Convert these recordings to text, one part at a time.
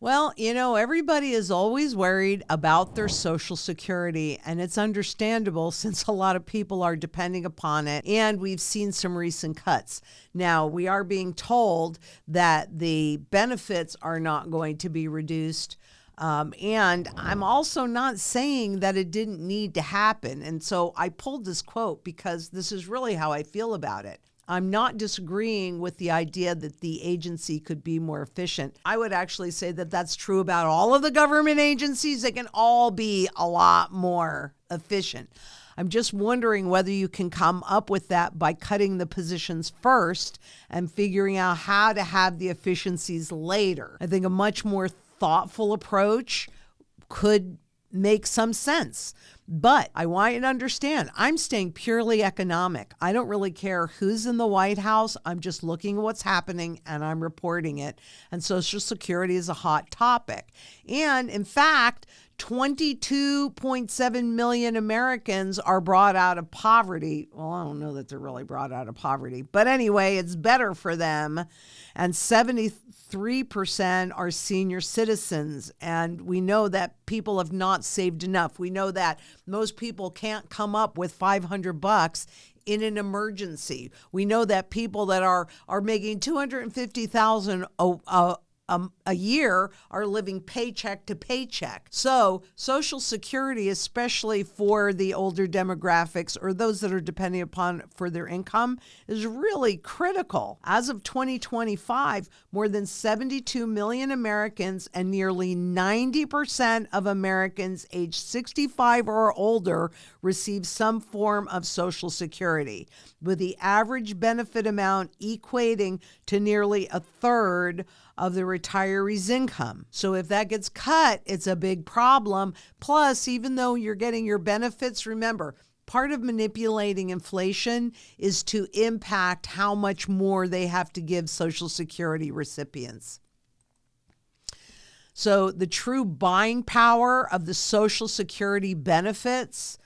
Well, everybody is always worried about their Social Security, and it's understandable since a lot of people are depending upon it, and we've seen some recent cuts. Now, we are being told that the benefits are not going to be reduced. And I'm also not saying that it didn't need to happen. And so I pulled this quote because this is really how I feel about it. I'm not disagreeing with the idea that the agency could be more efficient. I would actually say that that's true about all of the government agencies. They can all be a lot more efficient. I'm just wondering whether you can come up with that by cutting the positions first and figuring out how to have the efficiencies later. I think a much more thoughtful approach could make some sense. But I want you to understand, I'm staying purely economic. I don't really care who's in the White House. I'm just looking at what's happening and I'm reporting it. And Social Security is a hot topic. And in fact, 22.7 million Americans are brought out of poverty. Well, I don't know that they're really brought out of poverty, but anyway, it's better for them. And 73% are senior citizens. And we know that people have not saved enough. We know that most people can't come up with $500 in an emergency. We know that people that are making $250,000 a year are living paycheck to paycheck. So Social Security, especially for the older demographics or those that are depending upon for their income, is really critical. As of 2025, more than 72 million Americans and nearly 90% of Americans aged 65 or older receive some form of Social Security, with the average benefit amount equating to nearly a third of the retiree's income. So if that gets cut, it's a big problem. Plus, even though you're getting your benefits, remember, part of manipulating inflation is to impact how much more they have to give Social Security recipients. So the true buying power of the Social Security benefits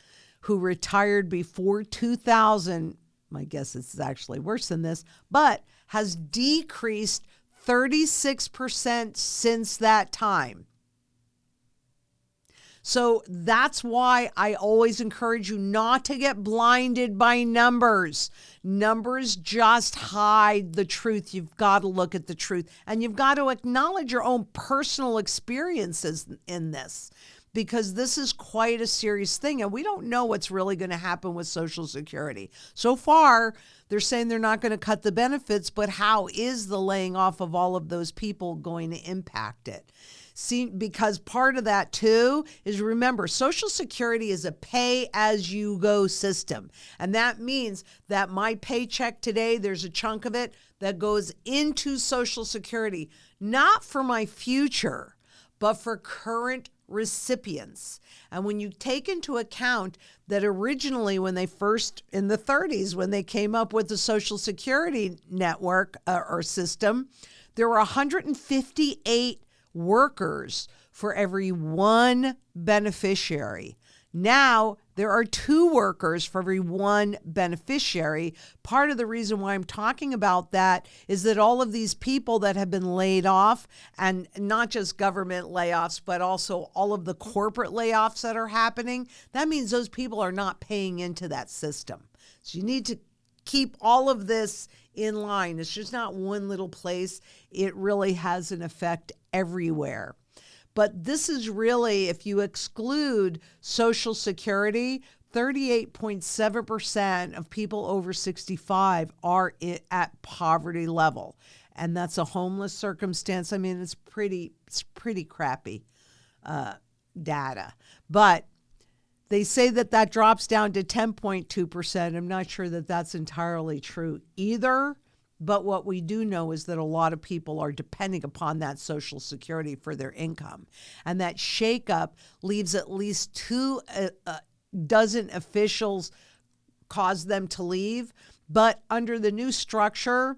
who retired before 2000, my guess it's actually worse than this, but has decreased 36% since that time. So that's why I always encourage you not to get blinded by numbers. Numbers just hide the truth. You've got to look at the truth, and you've got to acknowledge your own personal experiences in this, because this is quite a serious thing, and we don't know what's really going to happen with Social Security. So far, they're saying they're not going to cut the benefits, but how is the laying off of all of those people going to impact it? See, because part of that too is, remember, Social Security is a pay-as-you-go system. And that means that my paycheck today, there's a chunk of it that goes into Social Security, not for my future, but for current recipients. And when you take into account that originally when they first, in the 30s, when they came up with the Social Security network or system, there were 158 workers for every one beneficiary. Now there are 2 workers for every 1 beneficiary. Part of the reason why I'm talking about that is that all of these people that have been laid off, and not just government layoffs, but also all of the corporate layoffs that are happening, that means those people are not paying into that system. So you need to keep all of this in line. It's just not one little place. It really has an effect everywhere. But this is really, if you exclude Social Security, 38.7% of people over 65 are at poverty level. And that's a homeless circumstance. I mean, it's pretty crappy data. But they say that drops down to 10.2%. I'm not sure that that's entirely true either. But what we do know is that a lot of people are depending upon that Social Security for their income. And that shakeup leaves at least 2 dozen officials cause them to leave. But under the new structure,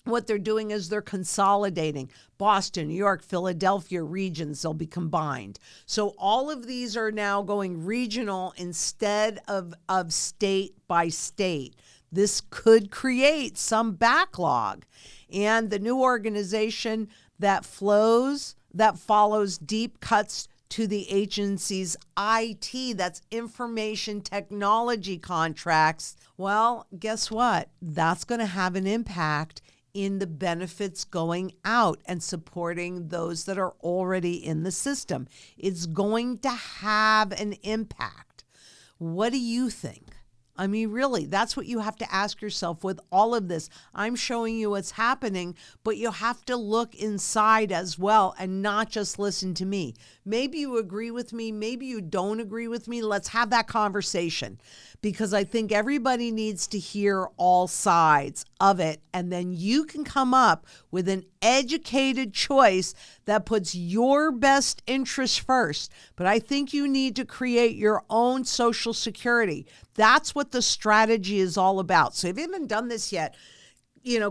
what they're doing is they're consolidating. Boston, New York, Philadelphia regions, they'll be combined. So all of these are now going regional instead of state by state. This could create some backlog. And the new organization that flows that follows deep cuts to the agency's IT, that's information technology contracts, well, guess what? That's going to have an impact in the benefits going out and supporting those that are already in the system. It's going to have an impact. What do you think? I mean, really, that's what you have to ask yourself with all of this. I'm showing you what's happening, but you have to look inside as well and not just listen to me. Maybe you agree with me. Maybe you don't agree with me. Let's have that conversation, because I think everybody needs to hear all sides of it. And then you can come up with an educated choice that puts your best interest first. But I think you need to create your own Social Security. That's what the strategy is all about. So if you haven't done this yet,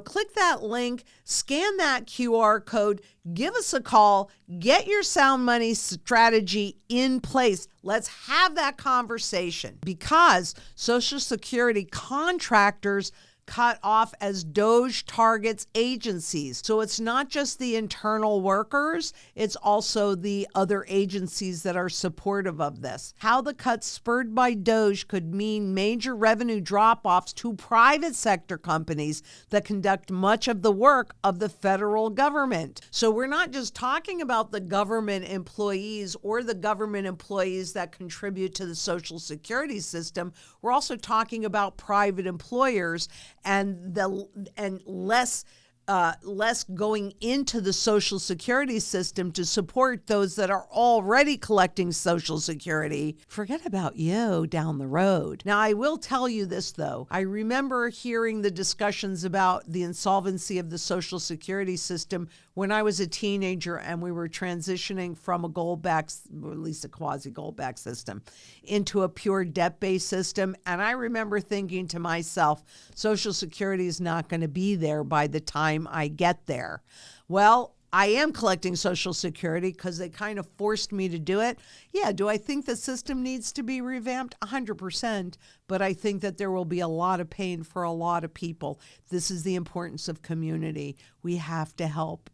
click that link, scan that QR code, give us a call, get your sound money strategy in place. Let's have that conversation, because Social Security contractors cut off as DOJ targets agencies. So it's not just the internal workers, it's also the other agencies that are supportive of this. How the cuts spurred by DOJ could mean major revenue drop-offs to private sector companies that conduct much of the work of the federal government. So we're not just talking about the government employees or the government employees that contribute to the Social Security system. We're also talking about private employers and less going into the Social Security system to support those that are already collecting Social Security. Forget about you down the road. Now, I will tell you this, though. I remember hearing the discussions about the insolvency of the Social Security system when I was a teenager and we were transitioning from a gold-backed, or at least a quasi-gold-backed system, into a pure debt-based system. And I remember thinking to myself, Social Security is not going to be there by the time I get there. Well, I am collecting Social Security because they kind of forced me to do it. Yeah, do I think the system needs to be revamped? 100%. But I think that there will be a lot of pain for a lot of people. This is the importance of community. We have to help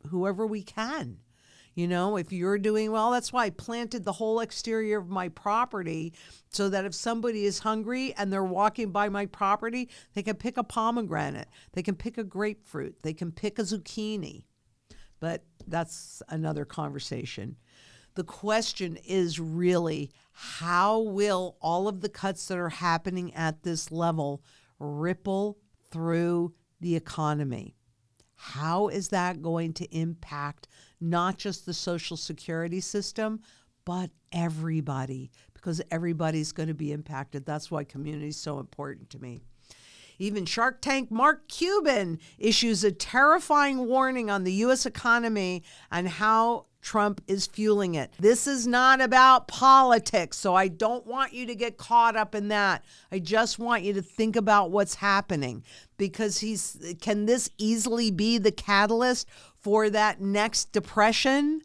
whoever we can. If you're doing well, that's why I planted the whole exterior of my property so that if somebody is hungry and they're walking by my property, they can pick a pomegranate, they can pick a grapefruit, they can pick a zucchini. But that's another conversation. The question is really, how will all of the cuts that are happening at this level ripple through the economy? How is that going to impact not just the Social Security system, but everybody? Because everybody's going to be impacted. That's why community is so important to me. Even Shark Tank Mark Cuban issues a terrifying warning on the U.S. economy and how Trump is fueling it. This is not about politics, so I don't want you to get caught up in that. I just want you to think about what's happening, because can this easily be the catalyst for that next depression?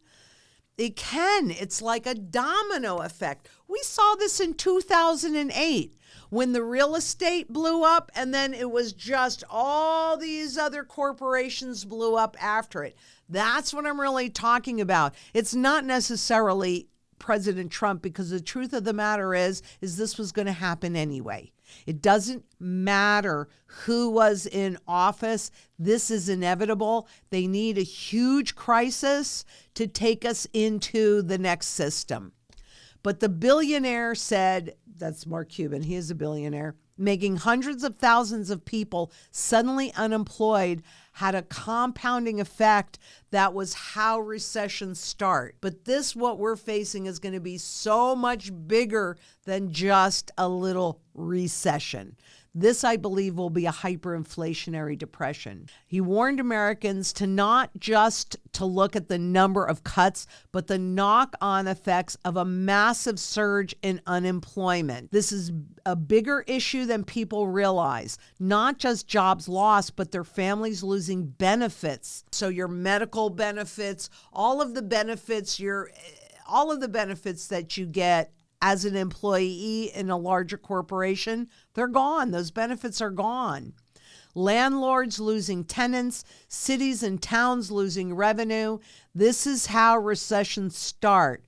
It can. It's like a domino effect. We saw this in 2008 when the real estate blew up, and then it was just all these other corporations blew up after it. That's what I'm really talking about. It's not necessarily President Trump, because the truth of the matter is this was going to happen anyway. It doesn't matter who was in office. This is inevitable. They need a huge crisis to take us into the next system. But the billionaire said, that's Mark Cuban, he is a billionaire, making hundreds of thousands of people suddenly unemployed had a compounding effect. That was how recessions start. But what we're facing is going to be so much bigger than just a little recession. This, I believe, will be a hyperinflationary depression. He warned Americans to not just to look at the number of cuts, but the knock-on effects of a massive surge in unemployment. This is a bigger issue than people realize. Not just jobs lost, but their families losing benefits. So your medical benefits, all of the benefits that you get as an employee in a larger corporation, they're gone. Those benefits are gone. landlords losing tenants, cities and towns losing revenue. This is how recessions start.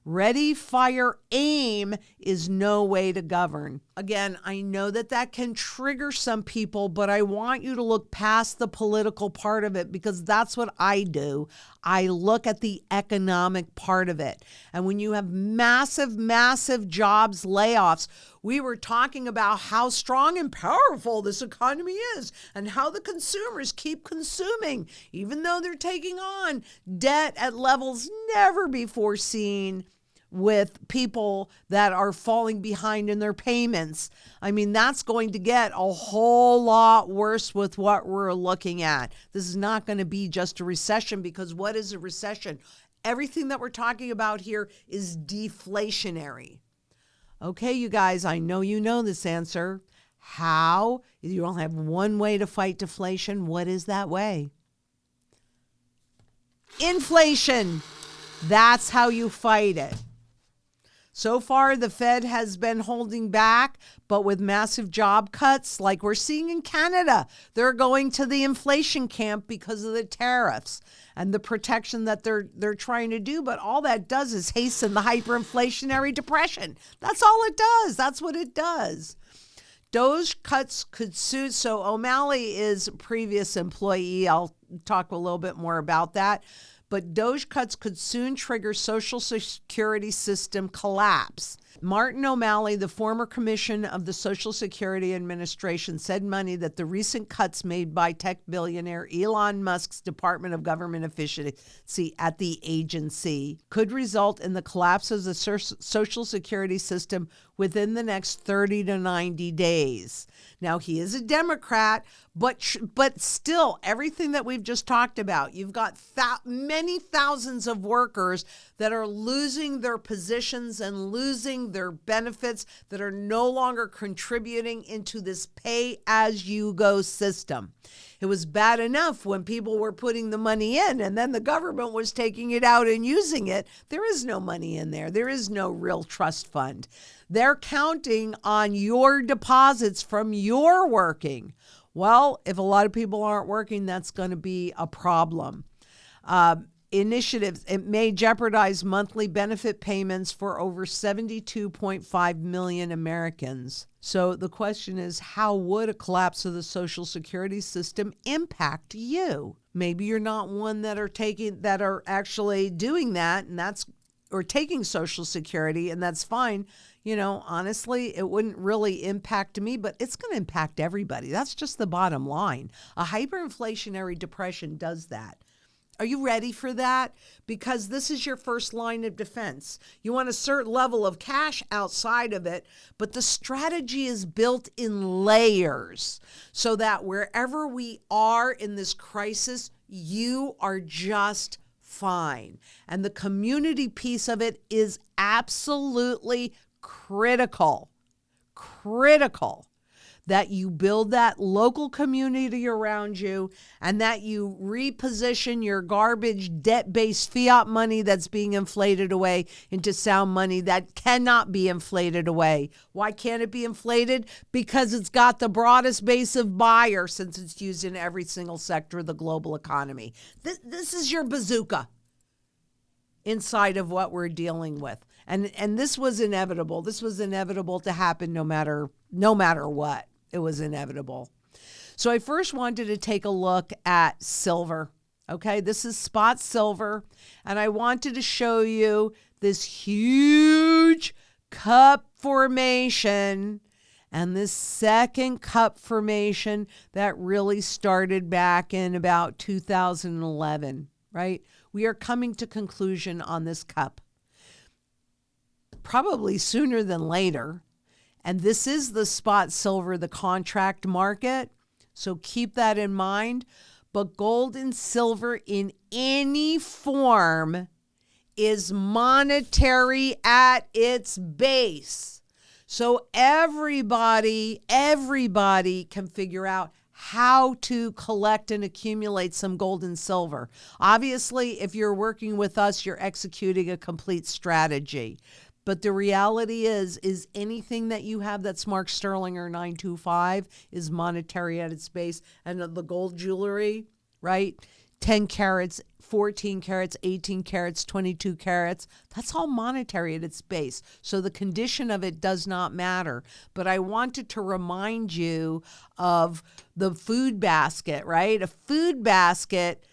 Ready, fire, aim is no way to govern. Again, I know that that can trigger some people, but I want you to look past the political part of it because that's what I do. I look at the economic part of it. And when you have massive, massive jobs layoffs, we were talking about how strong and powerful this economy is and how the consumers keep consuming, even though they're taking on debt at levels never before seen with people that are falling behind in their payments. I mean, that's going to get a whole lot worse with what we're looking at. This is not going to be just a recession, because what is a recession? Everything that we're talking about here is deflationary. Okay, you guys, I know you know this answer. How? You don't have one way to fight deflation. What is that way? Inflation. That's how you fight it. So far, the Fed has been holding back, but with massive job cuts like we're seeing in Canada, they're going to the inflation camp because of the tariffs and the protection that they're trying to do. But all that does is hasten the hyperinflationary depression. That's all it does. That's what it does. Doge cuts could soon. So O'Malley is a previous employee. I'll talk a little bit more about that. But Doge cuts could soon trigger Social Security system collapse. Martin O'Malley, the former commissioner of the Social Security Administration, said Monday that the recent cuts made by tech billionaire Elon Musk's Department of Government Efficiency at the agency could result in the collapse of the Social Security system within the next 30 to 90 days. Now, he is a Democrat, but still, everything that we've just talked about, you've got many thousands of workers that are losing their positions and losing their benefits, that are no longer contributing into this pay-as-you-go system. It was bad enough when people were putting the money in and then the government was taking it out and using it. There is no money in there. There is no real trust fund. They're counting on your deposits from your working. Well, if a lot of people aren't working, that's going to be a problem. Initiatives, it may jeopardize monthly benefit payments for over 72.5 million Americans. So the question is, how would a collapse of the Social Security system impact you? Maybe you're not one that are actually doing that, or taking Social Security, and that's fine. You know, honestly, it wouldn't really impact me, but it's going to impact everybody. That's just the bottom line. A hyperinflationary depression does that. Are you ready for that? Because this is your first line of defense. You want a certain level of cash outside of it, but the strategy is built in layers so that wherever we are in this crisis, you are just fine. And the community piece of it is absolutely critical that you build that local community around you and that you reposition your garbage debt-based fiat money that's being inflated away into sound money that cannot be inflated away. Why can't it be inflated? Because it's got the broadest base of buyer, since it's used in every single sector of the global economy. This is your bazooka inside of what we're dealing with. And this was inevitable. This was inevitable to happen no matter what. It was inevitable. So I first wanted to take a look at silver. Okay, this is spot silver. And I wanted to show you this huge cup formation and this second cup formation that really started back in about 2011, right? We are coming to conclusion on this cup, probably sooner than later. And this is the spot silver, the contract market. So keep that in mind. But gold and silver in any form is monetary at its base. So everybody can figure out how to collect and accumulate some gold and silver. Obviously, if you're working with us, you're executing a complete strategy. But the reality is anything that you have that's marked sterling or 925 is monetary at its base. And the gold jewelry, right? 10 carats, 14 carats, 18 carats, 22 carats, that's all monetary at its base. So the condition of it does not matter. But I wanted to remind you of the food basket, right? A food basket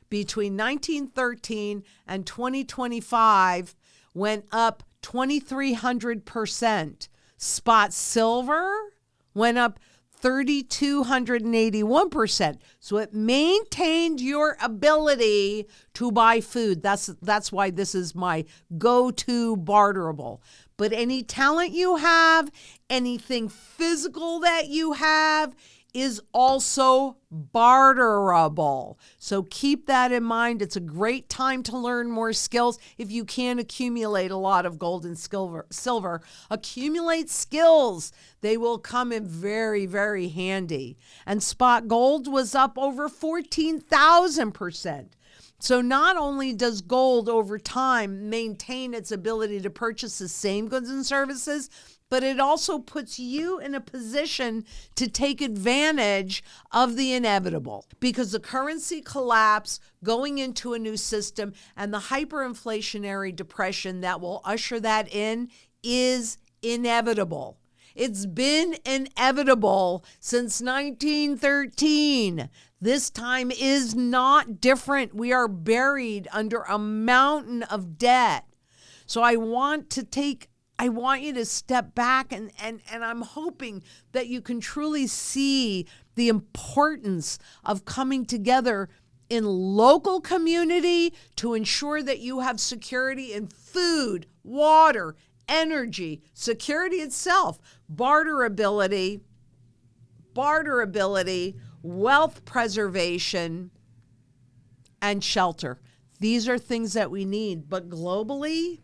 between 1913 and 2025 went up 2,300%. Spot silver went up 3,281%. So it maintained your ability to buy food. That's why this is my go-to barterable. But any talent you have, anything physical that you have, is also barterable. So keep that in mind. It's a great time to learn more skills. If you can accumulate a lot of gold and silver, accumulate skills. They will come in very, very handy. And spot gold was up over 14,000%. So not only does gold over time maintain its ability to purchase the same goods and services, but it also puts you in a position to take advantage of the inevitable, because the currency collapse going into a new system and the hyperinflationary depression that will usher that in is inevitable. It's been inevitable since 1913. This time is not different. We are buried under a mountain of debt. So I want you to step back and I'm hoping that you can truly see the importance of coming together in local community to ensure that you have security in food, water, energy, security itself, barterability, wealth preservation, and shelter. These are things that we need. But globally,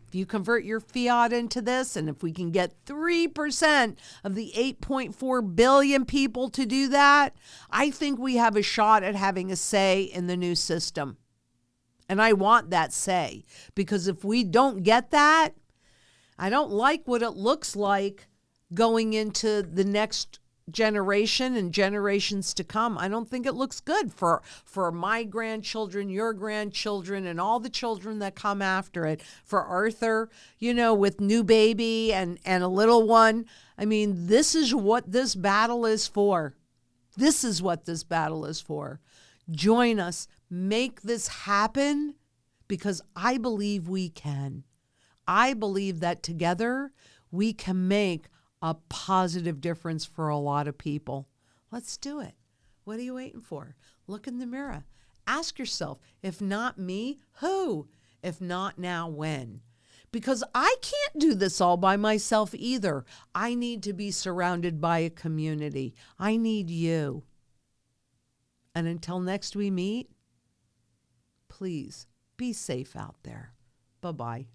if you convert your fiat into this, and if we can get 3% of the 8.4 billion people to do that, I think we have a shot at having a say in the new system. And I want that say, because if we don't get that, I don't like what it looks like going into the next generation and generations to come. I don't think it looks good for my grandchildren, your grandchildren, and all the children that come after it. For Arthur, with new baby and a little one. I mean, this is what this battle is for. This is what this battle is for. Join us. Make this happen, because I believe we can. I believe that together we can make a positive difference for a lot of people. Let's do it. What are you waiting for? Look in the mirror. Ask yourself, if not me, who? If not now, when? Because I can't do this all by myself either. I need to be surrounded by a community. I need you. And until next we meet, please be safe out there. Bye-bye.